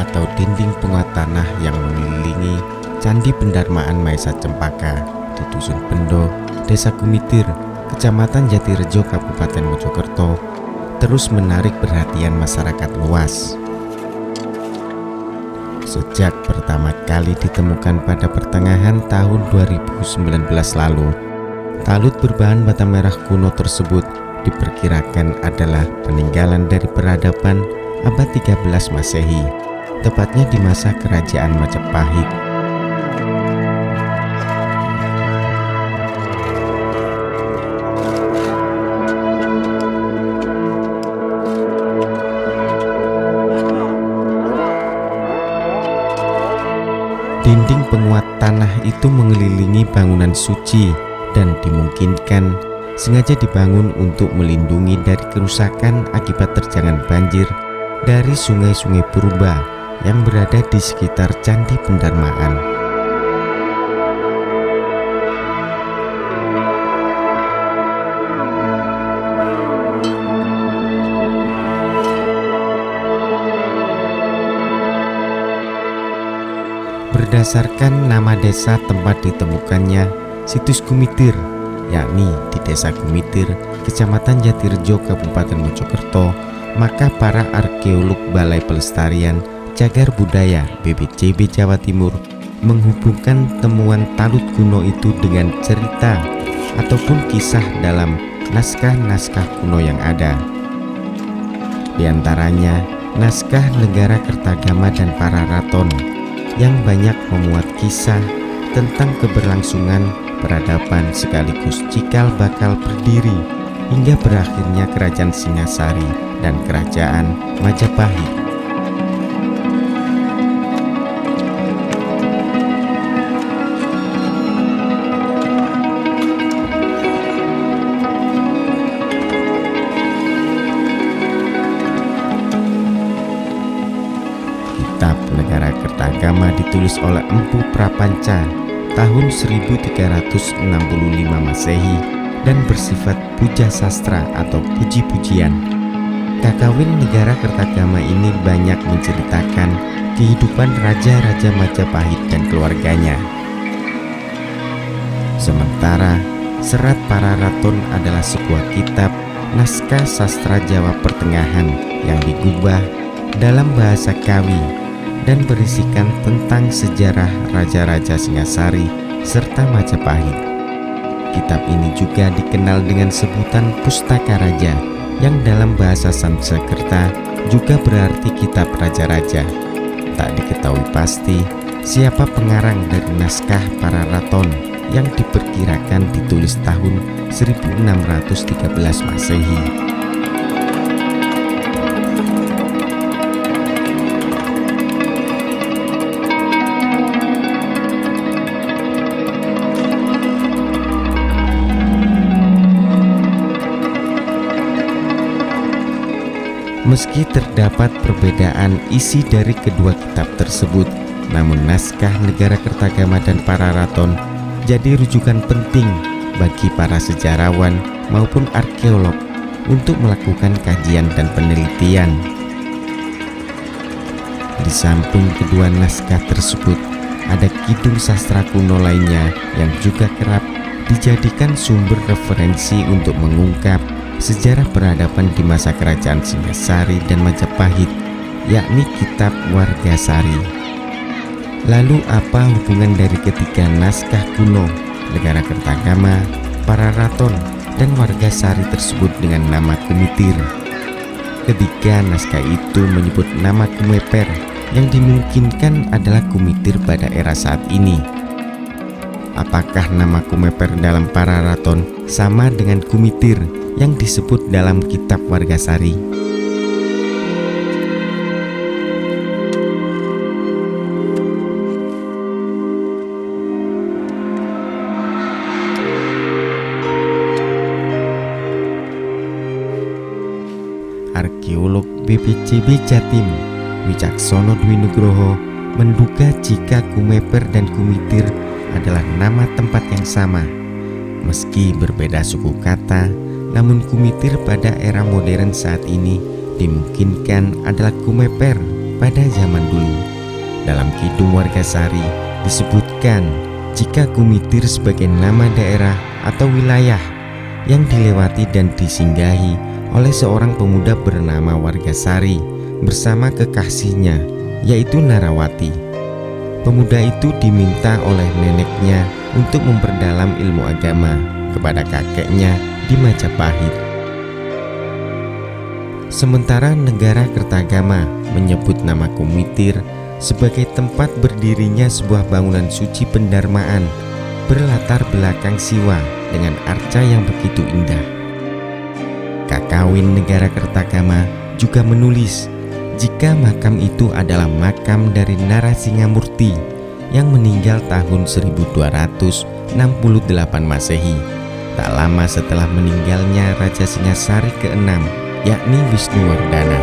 atau dinding penguat tanah yang mengelilingi Candi Pendarmaan Maesa Cempaka di Dusun Pendo, Desa Kumitir, Kecamatan Jatirejo, Kabupaten Mojokerto, terus menarik perhatian masyarakat luas. Sejak pertama kali ditemukan pada pertengahan tahun 2019 lalu, talut berbahan bata merah kuno tersebut diperkirakan adalah peninggalan dari peradaban abad 13 Masehi, tepatnya di masa Kerajaan Majapahit. Dinding penguat tanah itu mengelilingi bangunan suci dan dimungkinkan sengaja dibangun untuk melindungi dari kerusakan akibat terjangan banjir dari sungai-sungai purba yang berada di sekitar Candi Pendarmaan. Berdasarkan nama desa tempat ditemukannya situs Kumitir, yakni di Desa Kumitir, Kecamatan Jatirejo, Kabupaten Mojokerto, maka para arkeolog Balai Pelestarian Cagar Budaya BPCB Jawa Timur menghubungkan temuan talut kuno itu dengan cerita ataupun kisah dalam naskah-naskah kuno yang ada. Di antaranya naskah Negara Kertagama dan Para Raton yang banyak memuat kisah tentang keberlangsungan peradaban sekaligus cikal bakal berdiri hingga berakhirnya Kerajaan Singasari dan Kerajaan Majapahit. Kitab Negara Kertagama ditulis oleh Empu Prapanca tahun 1365 Masehi dan bersifat puja sastra atau puji-pujian. Kakawin Negara Kertagama ini banyak menceritakan kehidupan Raja-Raja Majapahit dan keluarganya. Sementara Serat Para Raton adalah sebuah kitab naskah sastra Jawa Pertengahan yang digubah dalam bahasa Kawi dan berisikan tentang sejarah Raja-Raja Singasari serta Majapahit. Kitab ini juga dikenal dengan sebutan Pustaka Raja yang dalam bahasa Sanskerta juga berarti kitab raja-raja. Tak diketahui pasti siapa pengarang dari naskah Para Raton yang diperkirakan ditulis tahun 1613 Masehi. Meski terdapat perbedaan isi dari kedua kitab tersebut, namun naskah Negara Kertagama dan Para Raton jadi rujukan penting bagi para sejarawan maupun arkeolog untuk melakukan kajian dan penelitian. Di samping kedua naskah tersebut, ada kidung sastra kuno lainnya yang juga kerap dijadikan sumber referensi untuk mengungkap sejarah peradaban di masa Kerajaan Singasari dan Majapahit, yakni Kitab Wargasari. Lalu apa hubungan dari ketiga naskah kuno, Negara Kertagama, Para Raton, dan Wargasari tersebut dengan nama Kumitir? Ketiga naskah itu menyebut nama Kumeper yang dimungkinkan adalah Kumitir pada era saat ini. Apakah nama Kumeper dalam Para Raton sama dengan Kumitir yang disebut dalam Kitab Wargasari? Arkeolog BPCB Jatim Wicaksono Dwi Nugroho menduga jika Kumeper dan Kumitir adalah nama tempat yang sama. Meski berbeda suku kata, namun Kumitir pada era modern saat ini dimungkinkan adalah Kumeper pada zaman dulu. Dalam Kidung Wargasari disebutkan jika Kumitir sebagai nama daerah atau wilayah yang dilewati dan disinggahi oleh seorang pemuda bernama Wargasari bersama kekasihnya, yaitu Narawati. Pemuda itu diminta oleh neneknya untuk memperdalam ilmu agama kepada kakeknya di Majapahit. Sementara negara Kertagama menyebut nama Kumitir sebagai tempat berdirinya sebuah bangunan suci pendarmaan berlatar belakang Siwa dengan arca yang begitu indah. Kakawin negara Kertagama juga menulis jika makam itu adalah makam dari Narasingamurti yang meninggal tahun 1268 Masehi, tak lama setelah meninggalnya Raja Singasari ke-6, yakni Wisnuwardana.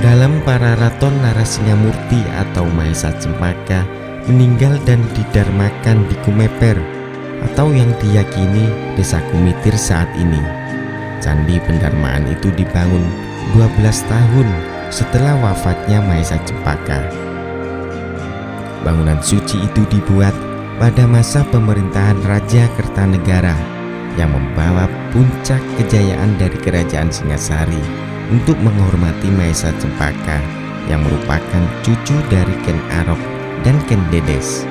Dalam Pararaton Narasingamurti atau Mahesa Cempaka meninggal dan didarmakan di Kumeper atau yang diyakini Desa Kumitir saat ini. Candi pendarmaan itu dibangun 12 tahun setelah wafatnya Mahesa Cempaka. Bangunan suci itu dibuat pada masa pemerintahan Raja Kertanegara yang membawa puncak kejayaan dari Kerajaan Singasari untuk menghormati Mahesa Cempaka yang merupakan cucu dari Ken Arok dan Ken Dedes.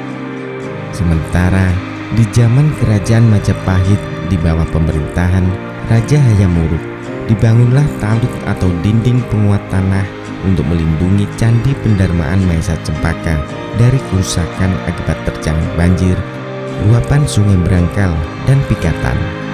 Sementara di zaman Kerajaan Majapahit di bawah pemerintahan Raja Hayam Wuruk, dibangunlah talut atau dinding penguat tanah untuk melindungi candi pendarmaan Mahesa Cempaka dari kerusakan akibat terjangan banjir, luapan Sungai Berangkal, dan pikatan.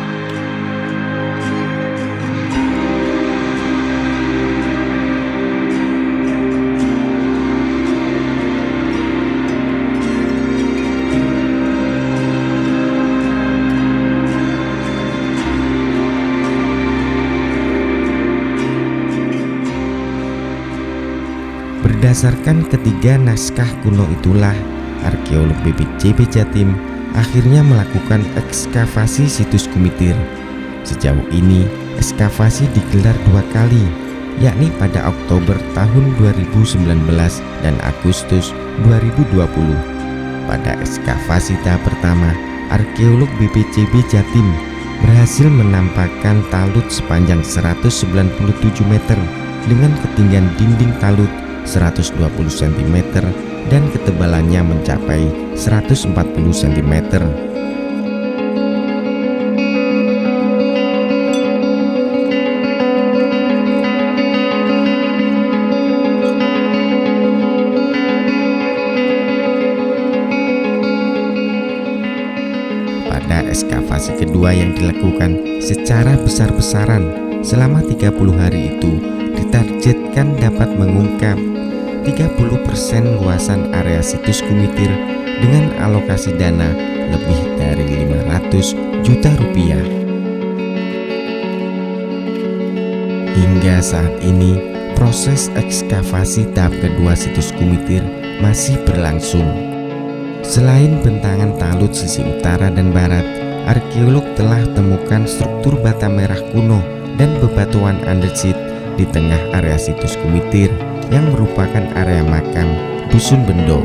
Berdasarkan ketiga naskah kuno itulah, arkeolog BPJB Jatim akhirnya melakukan ekskavasi situs Kumitir. Sejauh ini, ekskavasi digelar 2 kali, yakni pada Oktober tahun 2019 dan Agustus 2020. Pada ekskavasi tahap pertama, arkeolog BPJB Jatim berhasil menampakkan talut sepanjang 197 meter dengan ketinggian dinding talut 120 cm dan ketebalannya mencapai 140 cm. Pada ekskavasi kedua yang dilakukan secara besar-besaran selama 30 hari itu ditargetkan dapat mengungkap 30% luasan area situs Kumitir dengan alokasi dana lebih dari 500 juta rupiah. Hingga saat ini, proses ekskavasi tahap kedua situs Kumitir masih berlangsung. Selain bentangan talut sisi utara dan barat, arkeolog telah temukan struktur bata merah kuno dan bebatuan andesit di tengah area situs Kumitir yang merupakan area makam Dusun Bendo.